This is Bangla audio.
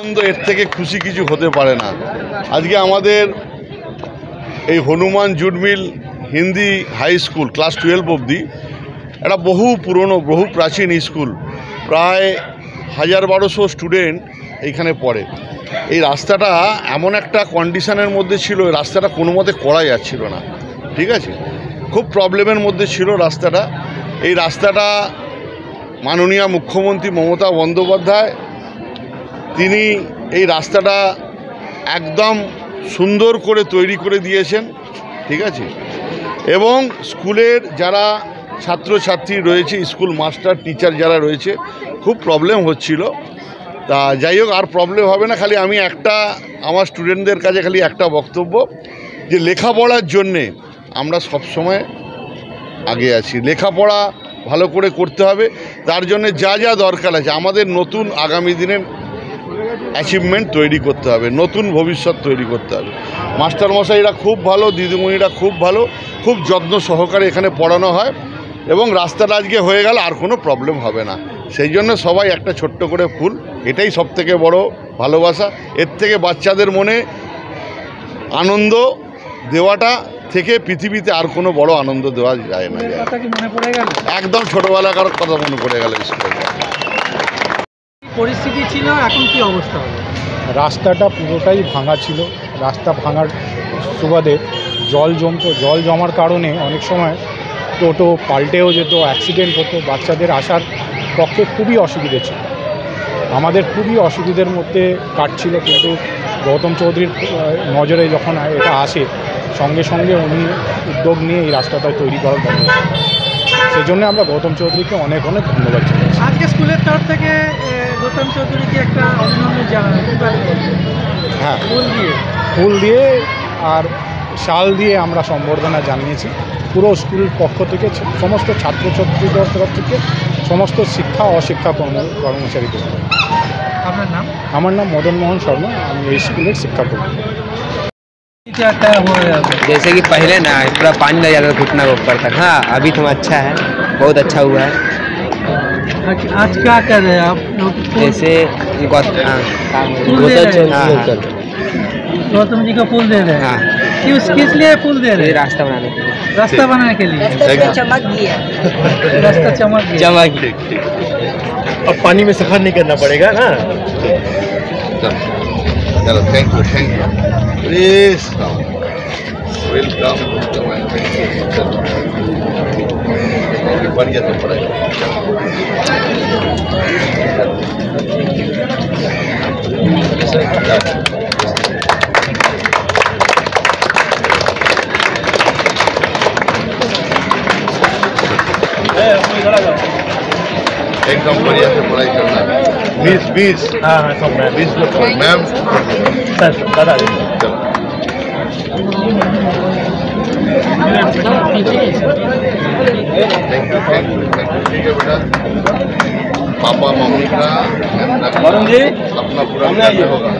আনন্দ এর থেকে খুশি কিছু হতে পারে না। আজকে আমাদের এই Hanuman jute mill Hindi high school class 12 অবধি একটা বহু পুরনো বহু প্রাচীন স্কুল, প্রায় 1000-1200 স্টুডেন্ট এইখানে পড়ে। এই রাস্তাটা এমন একটা কন্ডিশনের মধ্যে ছিল, এই রাস্তাটা কোনো মতে করা যাচ্ছিল না, ঠিক আছে, খুব প্রবলেমের মধ্যে ছিল রাস্তাটা। এই রাস্তাটা মাননীয় মুখ্যমন্ত্রী মমতা বন্দ্যোপাধ্যায় তিনি এই রাস্তাটা একদম সুন্দর করে তৈরি করে দিয়েছেন, ঠিক আছে, এবং স্কুলের যারা ছাত্রছাত্রী রয়েছে, স্কুল মাস্টার টিচার যারা রয়েছে, খুব প্রবলেম হচ্ছিল। তা যাই হোক, আর প্রবলেম হবে না। খালি আমি আমার স্টুডেন্টদের কাছে খালি একটা বক্তব্য, যে লেখাপড়ার জন্যে আমরা সবসময় আগে আছি। লেখাপড়া ভালো করে করতে হবে, তার জন্য যা যা দরকার আছে আমাদের নতুন আগামী দিনের অ্যাচিভমেন্ট তৈরি করতে হবে, নতুন ভবিষ্যৎ তৈরি করতে হবে। মাস্টারমশাইরা খুব ভালো, দিদিমণিরা খুব ভালো, খুব যত্ন সহকারে এখানে পড়ানো হয়, এবং রাস্তাটা আজকে হয়ে গেল আর কোনো প্রবলেম হবে না। সেই জন্য সবাই একটা ছোট্ট করে ফুল, এটাই সবথেকে বড় ভালোবাসা। এর থেকে বাচ্চাদের মনে আনন্দ দেওয়াটা থেকে পৃথিবীতে আর কোনো বড় আনন্দ দেওয়া যায় না। একদম ছোটবেলাকার কথা মনে পড়ে গেল। স্কুলে পরিস্থিতি ছিল, এখন কি অবস্থা হবে? রাস্তাটা পুরোটাই ভাঙা ছিল। রাস্তা ভাঙার সুবাদে জল জমতো, জল জমার কারণে অনেক সময় টোটো পাল্টেও যেত, অ্যাক্সিডেন্ট হতো, বাচ্চাদের আসার পক্ষে খুবই অসুবিধে ছিল। আমাদের খুবই অসুবিধার মধ্যে কাটছিল, কিন্তু গৌতম চৌধুরীর নজরে যখন এটা আসে, সঙ্গে সঙ্গে উনি উদ্যোগ নিয়ে এই রাস্তাটা তৈরি করার ব্যবস্থা। সেই জন্য আমরা গৌতম চৌধুরীকে অনেক অনেক ধন্যবাদ জানাচ্ছি। আজকে স্কুলের তরফ থেকে গৌতম চৌধুরীকে একটা অভিনন্দন জানানো, হ্যাঁ, ফুল দিয়ে আর শাল দিয়ে আমরা সম্বর্ধনা জানিয়েছি। পুরো স্কুল পক্ষ থেকে, সমস্ত ছাত্রছাত্রীদের তরফ থেকে, সমস্ত শিক্ষা অশিক্ষা কর্মচারীদের। আপনার নাম? আমার নাম মদন মোহন শর্মা, আমি এই স্কুলের শিক্ষাকর্মী। जैसे कि पहले ना पूरा पानी लग जाता था घुटना के ऊपर तक। हाँ, अभी तो अच्छा है, बहुत अच्छा हुआ है। आज क्या कर रहे हैं आप लोग? जैसे गौतम जी को फूल दे रहे हैं। हाँ, किस लिए फूल दे रहे हैं? रास्ता बनाने के लिए। रास्ता बनाने के लिए। चमक गया, रास्ता चमक गया। चमक। अब पानी में सफर नहीं करना पड़ेगा ना। चलो, thank you, thank you, please welcome. बढ़िया से पढ़ाई। एकदम बढ़िया से पढ़ाई करना है। 20 हाँ हाँ, सब मैम 20 लोग मैम सर दादा। चलो, थैंक यू, थैंक यू, ठीक है बेटा। पापा मम्मी का वरुण जी, अपना पूरा करना होगा।